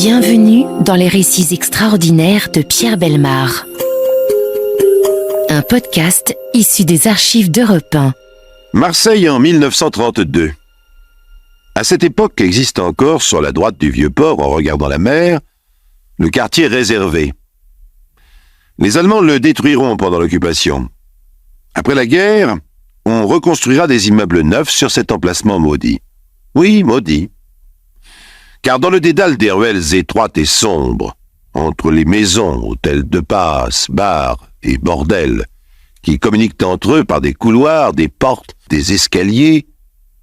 Bienvenue dans les récits extraordinaires de Pierre Bellemare. Un podcast issu des archives d'Europe 1. Marseille en 1932. À cette époque existe encore, sur la droite du Vieux-Port, en regardant la mer, le quartier réservé. Les Allemands le détruiront pendant l'occupation. Après la guerre, on reconstruira des immeubles neufs sur cet emplacement maudit. Oui, maudit. Car dans le dédale des ruelles étroites et sombres, entre les maisons, hôtels de passe, bars et bordels, qui communiquent entre eux par des couloirs, des portes, des escaliers,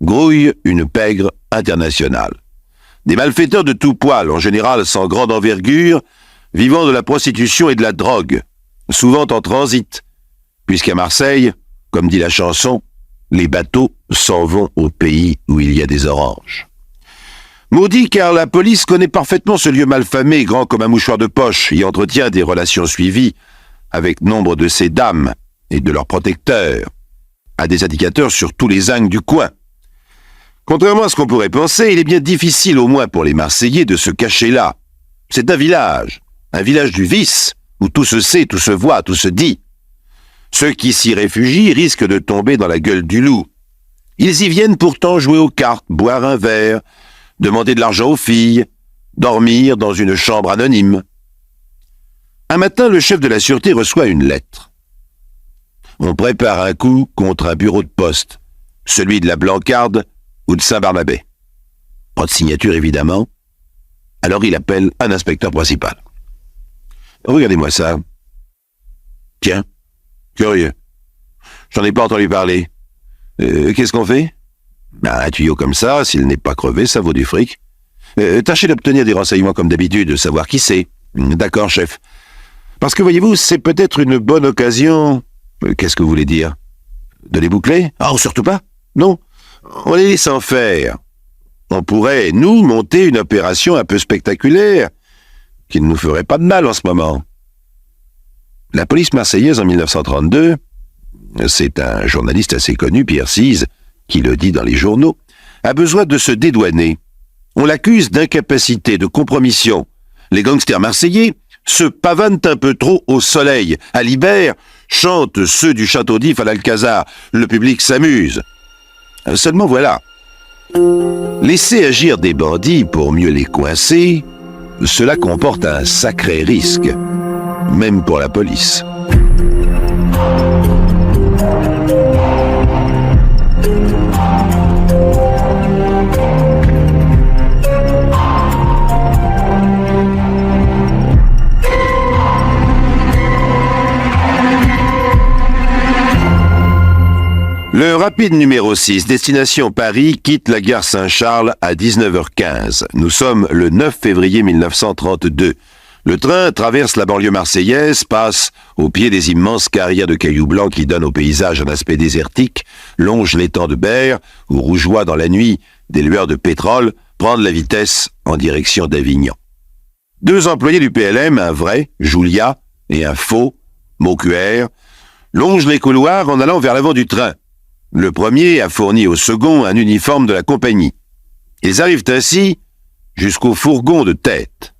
grouille une pègre internationale. Des malfaiteurs de tout poil, en général sans grande envergure, vivant de la prostitution et de la drogue, souvent en transit, puisqu'à Marseille, comme dit la chanson, les bateaux s'en vont au pays où il y a des oranges. Maudit car la police connaît parfaitement ce lieu malfamé, grand comme un mouchoir de poche, y entretient des relations suivies avec nombre de ces dames et de leurs protecteurs, à des indicateurs sur tous les angles du coin. Contrairement à ce qu'on pourrait penser, il est bien difficile au moins pour les Marseillais de se cacher là. C'est un village du vice, où tout se sait, tout se voit, tout se dit. Ceux qui s'y réfugient risquent de tomber dans la gueule du loup. Ils y viennent pourtant jouer aux cartes, boire un verre, demander de l'argent aux filles, dormir dans une chambre anonyme. Un matin, le chef de la sûreté reçoit une lettre. On prépare un coup contre un bureau de poste, celui de la Blancarde ou de Saint-Barnabé. Pas de signature, évidemment. Alors il appelle un inspecteur principal. Regardez-moi ça. Tiens, curieux. J'en ai pas entendu parler. Qu'est-ce qu'on fait? Un tuyau comme ça, s'il n'est pas crevé, ça vaut du fric. Tâchez d'obtenir des renseignements comme d'habitude, de savoir qui c'est. D'accord, chef. Parce que, voyez-vous, c'est peut-être une bonne occasion... Qu'est-ce que vous voulez dire? De les boucler? Oh, surtout pas. Non. On les laisse en faire. On pourrait, nous, monter une opération un peu spectaculaire, qui ne nous ferait pas de mal en ce moment. La police marseillaise en 1932, c'est un journaliste assez connu, Pierre Cise, qui le dit dans les journaux, a besoin de se dédouaner. On l'accuse d'incapacité, de compromission. Les gangsters marseillais se pavanent un peu trop au soleil. À l'hiver, chantent ceux du Château d'If à l'Alcazar. Le public s'amuse. Seulement voilà. Laisser agir des bandits pour mieux les coincer, cela comporte un sacré risque, même pour la police. Le rapide numéro 6, destination Paris, quitte la gare Saint-Charles à 19h15. Nous sommes le 9 février 1932. Le train traverse la banlieue marseillaise, passe au pied des immenses carrières de cailloux blancs qui donnent au paysage un aspect désertique, longe l'étang de Berre, où rougeoient dans la nuit des lueurs de pétrole, prendre la vitesse en direction d'Avignon. Deux employés du PLM, un vrai, Julia, et un faux, Maucuère, longent les couloirs en allant vers l'avant du train. Le premier a fourni au second un uniforme de la compagnie. Ils arrivent ainsi jusqu'au fourgon de tête.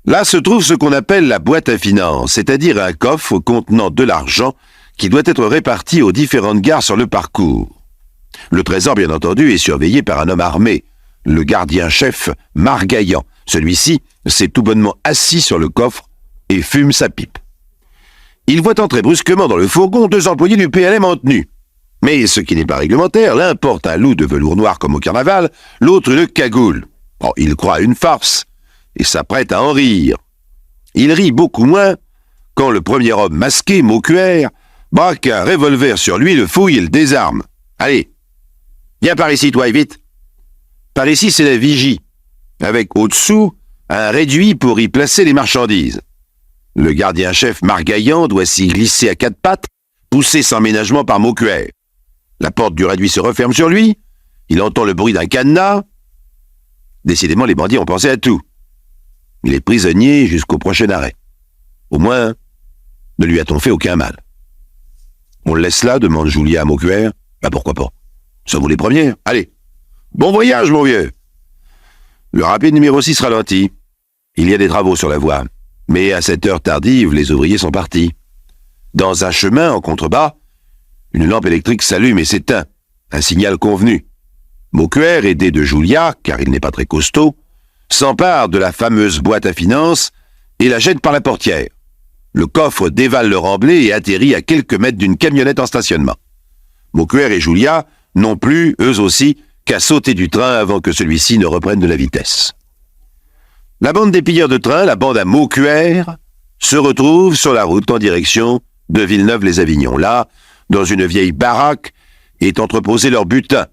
Là se trouve ce qu'on appelle la boîte à finances, c'est-à-dire un coffre contenant de l'argent qui doit être réparti aux différentes gares sur le parcours. Le trésor, bien entendu, est surveillé par un homme armé, le gardien-chef Margaillan. Celui-ci s'est tout bonnement assis sur le coffre et fume sa pipe. Il voit entrer brusquement dans le fourgon deux employés du PLM en tenue. Mais ce qui n'est pas réglementaire, l'un porte un loup de velours noir comme au carnaval, l'autre une cagoule. Oh, il croit à une farce et s'apprête à en rire. Il rit beaucoup moins quand le premier homme masqué, Maucuère, braque un revolver sur lui, le fouille et le désarme. Allez, viens par ici, toi, et vite. Par ici, c'est la vigie, avec au-dessous un réduit pour y placer les marchandises. Le gardien-chef Margaillan doit s'y glisser à quatre pattes, poussé sans ménagement par Maucuère. La porte du réduit se referme sur lui, il entend le bruit d'un cadenas. Décidément, les bandits ont pensé à tout. Il est prisonnier jusqu'au prochain arrêt. Au moins, ne lui a-t-on fait aucun mal. On le laisse là, demande Julia à Maucuère. Pourquoi pas? Ça vaut les premières. Allez, bon voyage, mon vieux. Le rapide numéro 6 ralentit. Il y a des travaux sur la voie, mais à cette heure tardive, les ouvriers sont partis. Dans un chemin, en contrebas, une lampe électrique s'allume et s'éteint, un signal convenu. Maucuère, aidé de Julia, car il n'est pas très costaud, s'empare de la fameuse boîte à finances et la jette par la portière. Le coffre dévale le remblai et atterrit à quelques mètres d'une camionnette en stationnement. Maucuère et Julia n'ont plus, eux aussi, qu'à sauter du train avant que celui-ci ne reprenne de la vitesse. La bande des pilleurs de train, la bande à Maucuère, se retrouve sur la route en direction de Villeneuve-les-Avignon. Là, dans une vieille baraque, est entreposé leur butin,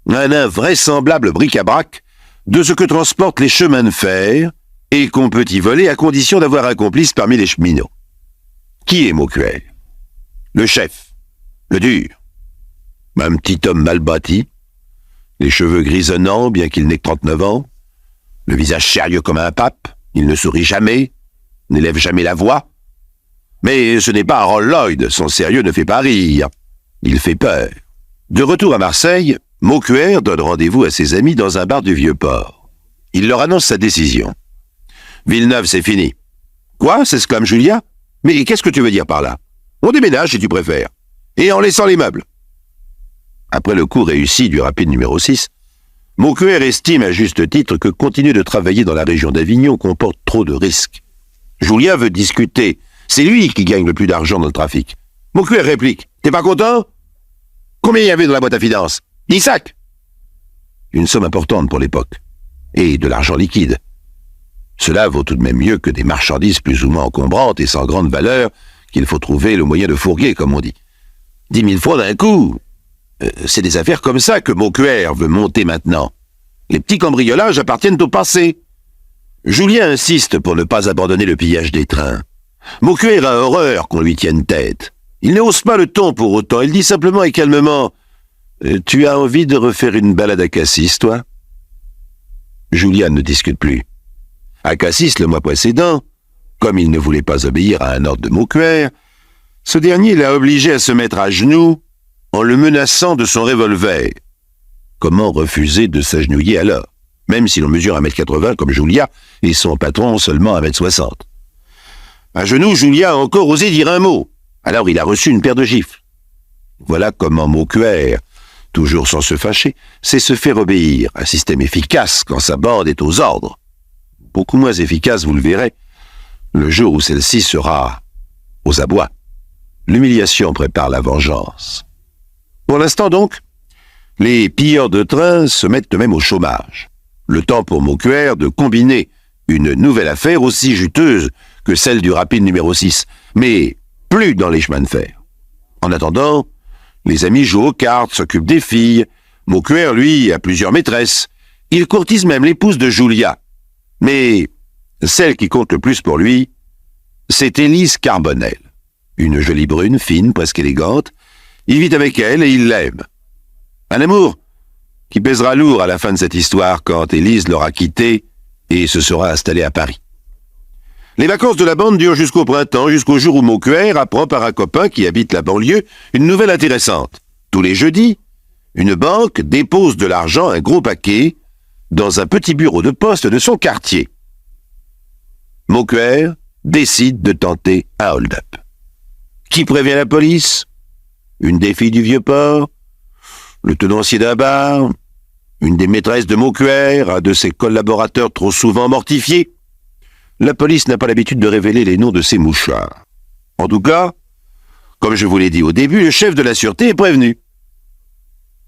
un invraisemblable bric-à-brac de ce que transportent les chemins de fer et qu'on peut y voler à condition d'avoir un complice parmi les cheminots. Qui est Maucuère? Le chef, le dur. Un petit homme mal bâti, les cheveux grisonnants bien qu'il n'ait que 39 ans, le visage sérieux comme un pape, il ne sourit jamais, n'élève jamais la voix. Mais ce n'est pas Harold Lloyd, son sérieux ne fait pas rire, il fait peur. De retour à Marseille, Maucuère donne rendez-vous à ses amis dans un bar du Vieux-Port. Il leur annonce sa décision. Villeneuve, c'est fini. Quoi? S'exclame Julia. Mais qu'est-ce que tu veux dire par là? On déménage si tu préfères. Et en laissant les meubles. Après le coup réussi du rapide numéro 6, Maucuère estime à juste titre que continuer de travailler dans la région d'Avignon comporte trop de risques. Julia veut discuter. C'est lui qui gagne le plus d'argent dans le trafic. Maucuère réplique. T'es pas content? Combien il y avait dans la boîte à finances? 10 sacs. Une somme importante pour l'époque. Et de l'argent liquide. Cela vaut tout de même mieux que des marchandises plus ou moins encombrantes et sans grande valeur qu'il faut trouver le moyen de fourguer, comme on dit. 10 000 francs d'un coup. C'est des affaires comme ça que Maucuère veut monter maintenant. Les petits cambriolages appartiennent au passé. Julien insiste pour ne pas abandonner le pillage des trains. Maucuère a horreur qu'on lui tienne tête. Il ne hausse pas le ton pour autant. Il dit simplement et calmement « Tu as envie de refaire une balade à Cassis, toi ?» Julien ne discute plus. À Cassis, le mois précédent, comme il ne voulait pas obéir à un ordre de Maucuère, ce dernier l'a obligé à se mettre à genoux en le menaçant de son revolver. Comment refuser de s'agenouiller alors, même si l'on mesure 1m80 comme Julia et son patron seulement 1m60? À genoux, Julia a encore osé dire un mot. Alors il a reçu une paire de gifles. Voilà comment Maucuère, toujours sans se fâcher, sait se faire obéir, un système efficace quand sa bande est aux ordres. Beaucoup moins efficace, vous le verrez, le jour où celle-ci sera aux abois. L'humiliation prépare la vengeance. Pour l'instant donc, les pilleurs de train se mettent eux-mêmes au chômage. Le temps pour Maucuère de combiner une nouvelle affaire aussi juteuse que celle du rapide numéro 6, mais plus dans les chemins de fer. En attendant, les amis jouent aux cartes, s'occupent des filles. Maucuère, lui, a plusieurs maîtresses. Il courtise même l'épouse de Julia. Mais celle qui compte le plus pour lui, c'est Élise Carbonel. Une jolie brune, fine, presque élégante. Il vit avec elle et il l'aime. Un amour qui pèsera lourd à la fin de cette histoire quand Élise l'aura quitté et se sera installée à Paris. Les vacances de la bande durent jusqu'au printemps, jusqu'au jour où Maucuère apprend par un copain qui habite la banlieue une nouvelle intéressante. Tous les jeudis, une banque dépose de l'argent, un gros paquet, dans un petit bureau de poste de son quartier. Maucuère décide de tenter un hold-up. Qui prévient la police? Une des filles du Vieux-Port? Le tenancier d'un bar? Une des maîtresses de Maucuère? Un de ses collaborateurs trop souvent mortifiés? La police n'a pas l'habitude de révéler les noms de ses mouchards. En tout cas, comme je vous l'ai dit au début, le chef de la sûreté est prévenu.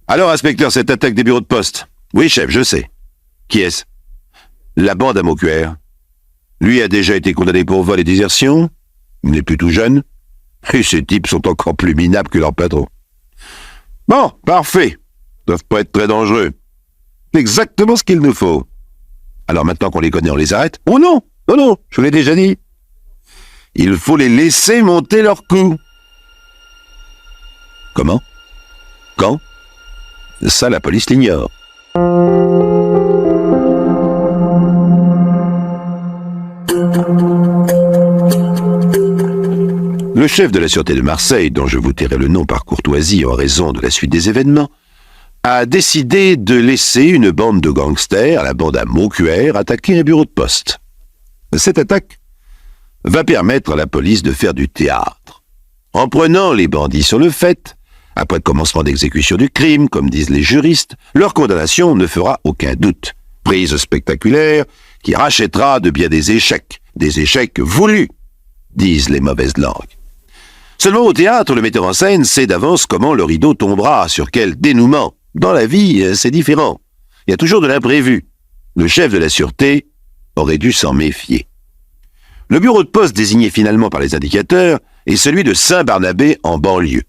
Alors, inspecteur, cette attaque des bureaux de poste? Oui, chef, je sais. Qui est-ce? La bande à Maucuère. Lui a déjà été condamné pour vol et désertion. Il n'est plus tout jeune. Et ces types sont encore plus minables que leur patron. Bon, parfait. Ils doivent pas être très dangereux. C'est exactement ce qu'il nous faut. Alors maintenant qu'on les connaît, on les arrête? Oh non! Oh non, je vous l'ai déjà dit. Il faut les laisser monter leur coup. Comment? Quand? Ça, la police l'ignore. Le chef de la sûreté de Marseille, dont je vous tairai le nom par courtoisie en raison de la suite des événements, a décidé de laisser une bande de gangsters, la bande à Maucuère, attaquer un bureau de poste. Cette attaque va permettre à la police de faire du théâtre. En prenant les bandits sur le fait, après le commencement d'exécution du crime, comme disent les juristes, leur condamnation ne fera aucun doute. Prise spectaculaire qui rachètera de bien des échecs voulus, disent les mauvaises langues. Seulement au théâtre, le metteur en scène sait d'avance comment le rideau tombera, sur quel dénouement. Dans la vie, c'est différent. Il y a toujours de l'imprévu. Le chef de la sûreté aurait dû s'en méfier. Le bureau de poste désigné finalement par les indicateurs est celui de Saint-Barnabé en banlieue.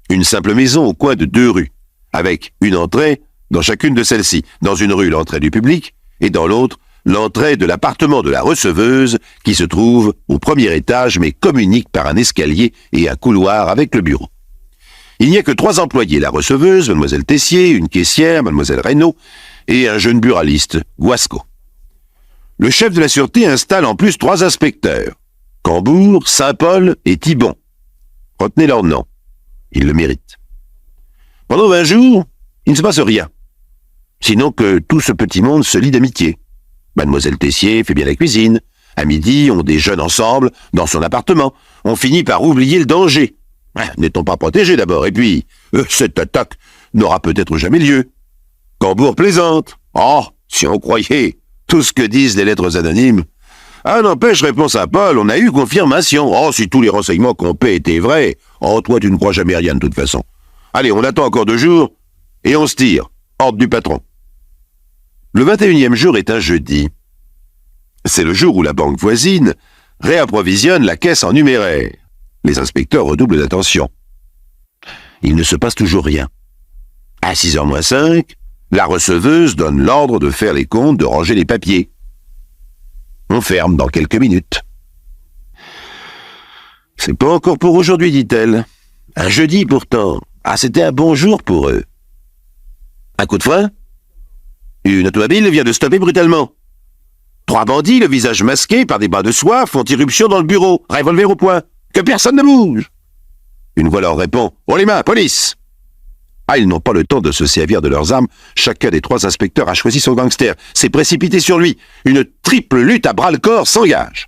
Une simple maison au coin de 2 rues, avec une entrée dans chacune de celles-ci. Dans une rue, l'entrée du public, et dans l'autre, l'entrée de l'appartement de la receveuse, qui se trouve au premier étage, mais communique par un escalier et un couloir avec le bureau. Il n'y a que 3 employés, la receveuse, mademoiselle Tessier, une caissière, mademoiselle Reynaud, et un jeune buraliste, Guasco. Le chef de la sûreté installe en plus 3 inspecteurs, Cambour, Saint-Paul et Thibon. Retenez leur nom, ils le méritent. Pendant 20 jours, il ne se passe rien, sinon que tout ce petit monde se lie d'amitié. Mademoiselle Tessier fait bien la cuisine. À midi, on déjeune ensemble dans son appartement. On finit par oublier le danger. N'est-on pas protégé d'abord? Et puis, cette attaque n'aura peut-être jamais lieu. Cambour plaisante. Oh, si on croyait tout ce que disent les lettres anonymes. Ah, n'empêche, répond Saint-Paul, on a eu confirmation. Oh, si tous les renseignements qu'on paie étaient vrais. Oh, toi, tu ne crois jamais rien de toute façon. Allez, on attend encore 2 jours et on se tire. Ordre du patron. Le 21e jour est un jeudi. C'est le jour où la banque voisine réapprovisionne la caisse en numéraire. Les inspecteurs redoublent d'attention. Il ne se passe toujours rien. À 6h moins 5, la receveuse donne l'ordre de faire les comptes, de ranger les papiers. On ferme dans quelques minutes. C'est pas encore pour aujourd'hui, dit-elle. Un jeudi pourtant. Ah, c'était un bon jour pour eux. Un coup de frein? Une automobile vient de stopper brutalement. 3 bandits, le visage masqué par des bras de soie, font irruption dans le bureau, revolver au poing. Que personne ne bouge. Une voix leur répond « Haut les mains, police !» Ah, ils n'ont pas le temps de se servir de leurs armes. Chacun des 3 inspecteurs a choisi son gangster, s'est précipité sur lui. Une triple lutte à bras-le-corps s'engage.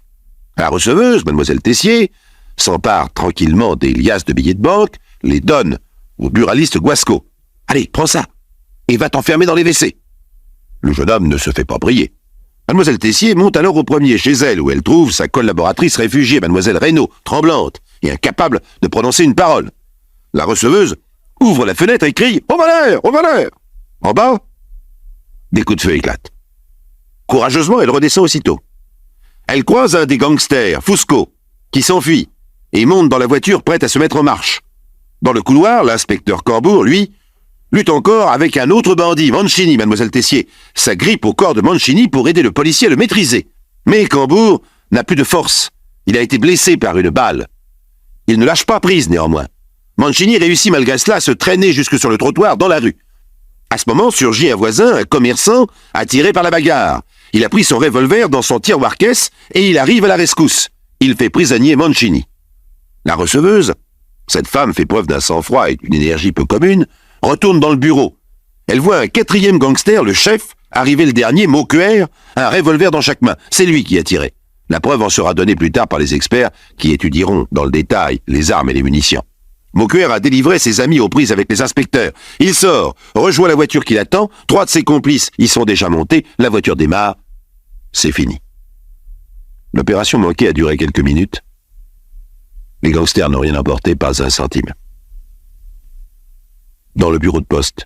La receveuse, mademoiselle Tessier, s'empare tranquillement des liasses de billets de banque, les donne au buraliste Guasco. « Allez, prends ça, et va t'enfermer dans les WC. » Le jeune homme ne se fait pas prier. Mademoiselle Tessier monte alors au premier chez elle, où elle trouve sa collaboratrice réfugiée, mademoiselle Reynaud, tremblante et incapable de prononcer une parole. La receveuse ouvre la fenêtre et crie « Au voleur! Au voleur !» En bas, des coups de feu éclatent. Courageusement, elle redescend aussitôt. Elle croise un des gangsters, Fusco, qui s'enfuit et monte dans la voiture prête à se mettre en marche. Dans le couloir, l'inspecteur Cambour, lui, lutte encore avec un autre bandit, Mancini, mademoiselle Tessier, s'agrippe au corps de Mancini pour aider le policier à le maîtriser. Mais Cambour n'a plus de force. Il a été blessé par une balle. Il ne lâche pas prise, néanmoins. Mancini réussit malgré cela à se traîner jusque sur le trottoir dans la rue. À ce moment surgit un voisin, un commerçant, attiré par la bagarre. Il a pris son revolver dans son tiroir-caisse et il arrive à la rescousse. Il fait prisonnier Mancini. La receveuse, cette femme fait preuve d'un sang-froid et d'une énergie peu commune, retourne dans le bureau. Elle voit un 4e gangster, le chef, arriver le dernier, Maucuer, un revolver dans chaque main. C'est lui qui a tiré. La preuve en sera donnée plus tard par les experts qui étudieront dans le détail les armes et les munitions. Maucuer a délivré ses amis aux prises avec les inspecteurs. Il sort, rejoint la voiture qui l'attend, 3 de ses complices y sont déjà montés, la voiture démarre. C'est fini. L'opération manquée a duré quelques minutes. Les gangsters n'ont rien emporté, pas un centime. Dans le bureau de poste,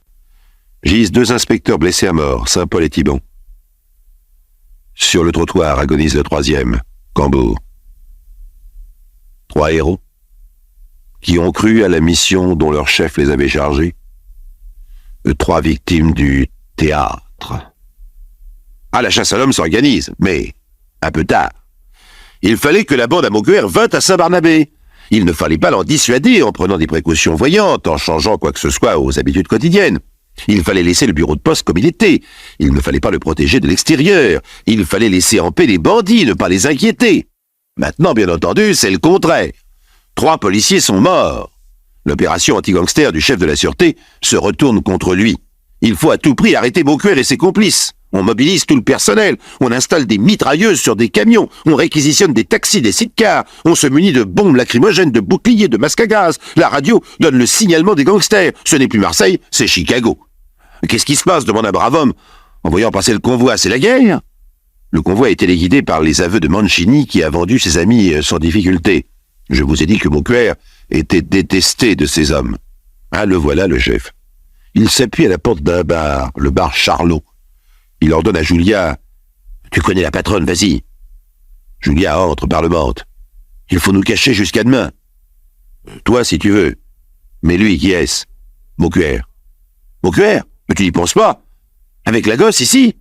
gisent 2 inspecteurs blessés à mort, Saint-Paul et Thibon. Sur le trottoir agonise le 3e, Cambour. 3 héros qui ont cru à la mission dont leur chef les avait chargés. 3 victimes du théâtre. Ah, la chasse à l'homme s'organise, mais un peu tard. Il fallait que la bande à Maucuer vînt à Saint-Barnabé. Il ne fallait pas l'en dissuader en prenant des précautions voyantes, en changeant quoi que ce soit aux habitudes quotidiennes. Il fallait laisser le bureau de poste comme il était. Il ne fallait pas le protéger de l'extérieur. Il fallait laisser en paix les bandits, ne pas les inquiéter. Maintenant, bien entendu, c'est le contraire. 3 policiers sont morts. L'opération anti-gangster du chef de la sûreté se retourne contre lui. Il faut à tout prix arrêter Maucuer et ses complices. On mobilise tout le personnel, on installe des mitrailleuses sur des camions, on réquisitionne des taxis, des sitcars, on se munit de bombes lacrymogènes, de boucliers, de masques à gaz. La radio donne le signalement des gangsters. Ce n'est plus Marseille, c'est Chicago. Qu'est-ce qui se passe, demande un brave homme. En voyant passer le convoi, c'est la guerre. Le convoi est téléguidé par les aveux de Mancini qui a vendu ses amis sans difficulté. Je vous ai dit que Maucuère était détesté de ces hommes. Ah, le voilà, le chef. Il s'appuie à la porte d'un bar, le bar Charlot. Il ordonne à Julia « Tu connais la patronne, vas-y ». Julia entre, parlemente. « Il faut nous cacher jusqu'à demain. »« Toi, si tu veux. Mais lui, qui est-ce ?»« Maucuère. »« Maucuère ? Mais tu n'y penses pas. Avec la gosse, ici ?»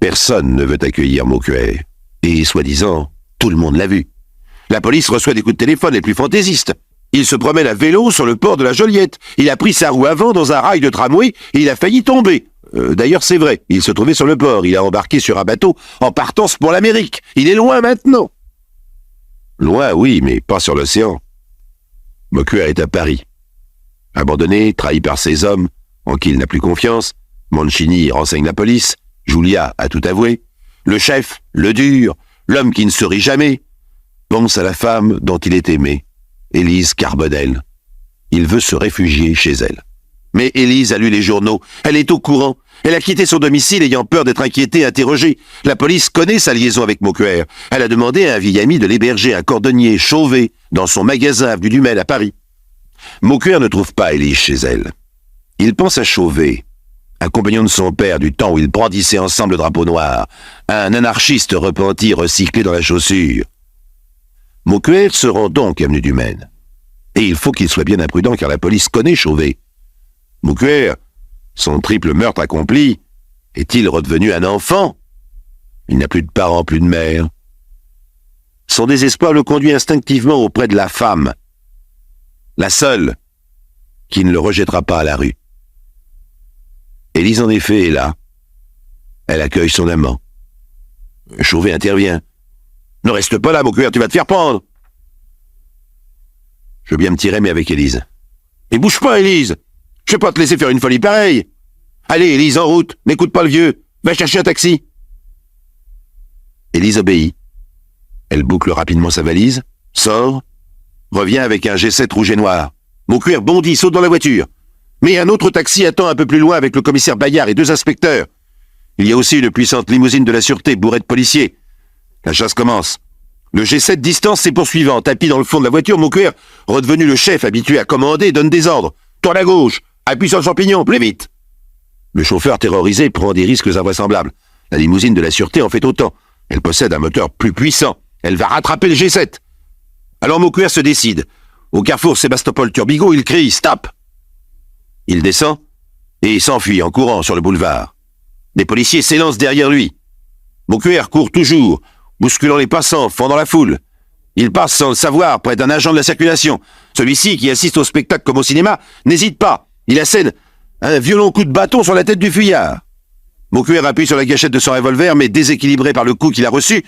Personne ne veut accueillir Maucuère. Et, soi-disant, tout le monde l'a vu. La police reçoit des coups de téléphone les plus fantaisistes. Il se promène à vélo sur le port de la Joliette. Il a pris sa roue avant dans un rail de tramway et il a failli tomber. D'ailleurs, c'est vrai, il se trouvait sur le port. Il a embarqué sur un bateau en partance pour l'Amérique. Il est loin maintenant. Loin, oui, mais pas sur l'océan. Maucuère est à Paris. Abandonné, trahi par ses hommes, en qui il n'a plus confiance, Mancini renseigne la police, Julia a tout avoué. Le chef, le dur, l'homme qui ne se rit jamais, pense à la femme dont il est aimé, Élise Carbonel. Il veut se réfugier chez elle. Mais Élise a lu les journaux, elle est au courant. Elle a quitté son domicile ayant peur d'être inquiétée et interrogée. La police connaît sa liaison avec Maucuère. Elle a demandé à un vieil ami de l'héberger, un cordonnier Chauvet, dans son magasin avenue du Maine à Paris. Maucuère ne trouve pas Élise chez elle. Il pense à Chauvet, un compagnon de son père du temps où ils brandissaient ensemble le drapeau noir, un anarchiste repenti recyclé dans la chaussure. Maucuère se rend donc avenue du Maine. Et il faut qu'il soit bien imprudent car la police connaît Chauvet. Maucuère, son triple meurtre accompli, est-il redevenu un enfant? Il n'a plus de parents, plus de mère. Son désespoir le conduit instinctivement auprès de la femme, la seule qui ne le rejettera pas à la rue. Élise, en effet, est là. Elle accueille son amant. Chauvet intervient. « Ne reste pas là, Maucuère, tu vas te faire prendre !» Je veux bien me tirer, mais avec Élise. « Et bouge pas, Élise! Je vais pas te laisser faire une folie pareille! Allez, Élise, en route, n'écoute pas le vieux, va chercher un taxi !» Élise obéit. Elle boucle rapidement sa valise, sort, revient avec un G7 rouge et noir. Maucuère bondit, saute dans la voiture. Mais un autre taxi attend un peu plus loin avec le commissaire Bayard et 2 inspecteurs. Il y a aussi une puissante limousine de la sûreté bourrée de policiers. La chasse commence. Le G7 distance ses poursuivants. Tapis dans le fond de la voiture, Maucuère, redevenu le chef habitué à commander, donne des ordres. Tourne à gauche, appuie sur le champignon, plus vite. Le chauffeur terrorisé prend des risques invraisemblables. La limousine de la sûreté en fait autant. Elle possède un moteur plus puissant. Elle va rattraper le G7. Alors Maucuère se décide. Au carrefour Sébastopol-Turbigo, il crie « Stop !» Il descend et s'enfuit en courant sur le boulevard. Des policiers s'élancent derrière lui. Maucuère court toujours, bousculant les passants, fendant la foule. Il passe sans le savoir près d'un agent de la circulation. Celui-ci, qui assiste au spectacle comme au cinéma, n'hésite pas. Il assène un violent coup de bâton sur la tête du fuyard. Maucuère appuie sur la gâchette de son revolver, mais déséquilibré par le coup qu'il a reçu,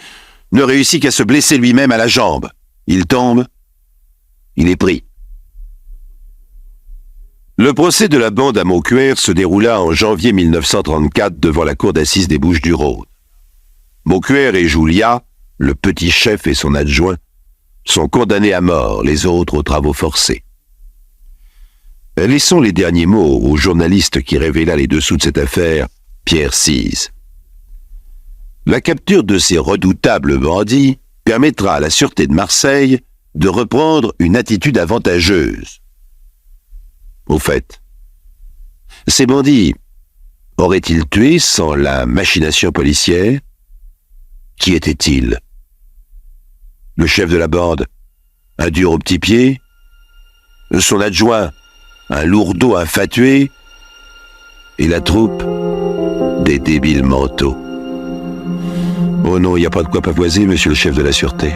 ne réussit qu'à se blesser lui-même à la jambe. Il tombe. Il est pris. Le procès de la bande à Maucuère se déroula en janvier 1934 devant la cour d'assises des Bouches-du-Rhône. Maucuère et Julia, le petit chef et son adjoint, sont condamnés à mort, les autres aux travaux forcés. Laissons les derniers mots au journaliste qui révéla les dessous de cette affaire, Pierre Cise. La capture de ces redoutables bandits permettra à la Sûreté de Marseille de reprendre une attitude avantageuse. Au fait, ces bandits auraient-ils tué sans la machination policière? Qui était-il? Le chef de la bande, un dur au petit pied? Son adjoint, un lourdeau infatué? Et la troupe, des débiles mentaux. Oh non, il n'y a pas de quoi pavoiser, monsieur le chef de la sûreté.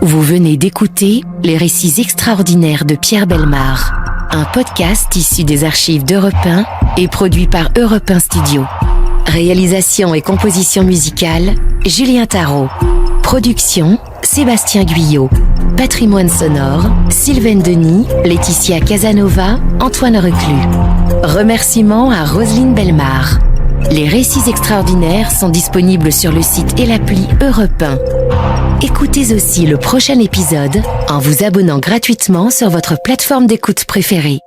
Vous venez d'écouter Les récits extraordinaires de Pierre Bellemare, un podcast issu des archives d'Europe 1 et produit par Europe 1 Studio. Réalisation et composition musicale, Julien Tarot. Production, Sébastien Guyot. Patrimoine sonore, Sylvaine Denis, Laetitia Casanova, Antoine Reclus. Remerciements à Roselyne Bellemare. Les récits extraordinaires sont disponibles sur le site et l'appli Europe 1. Écoutez aussi le prochain épisode en vous abonnant gratuitement sur votre plateforme d'écoute préférée.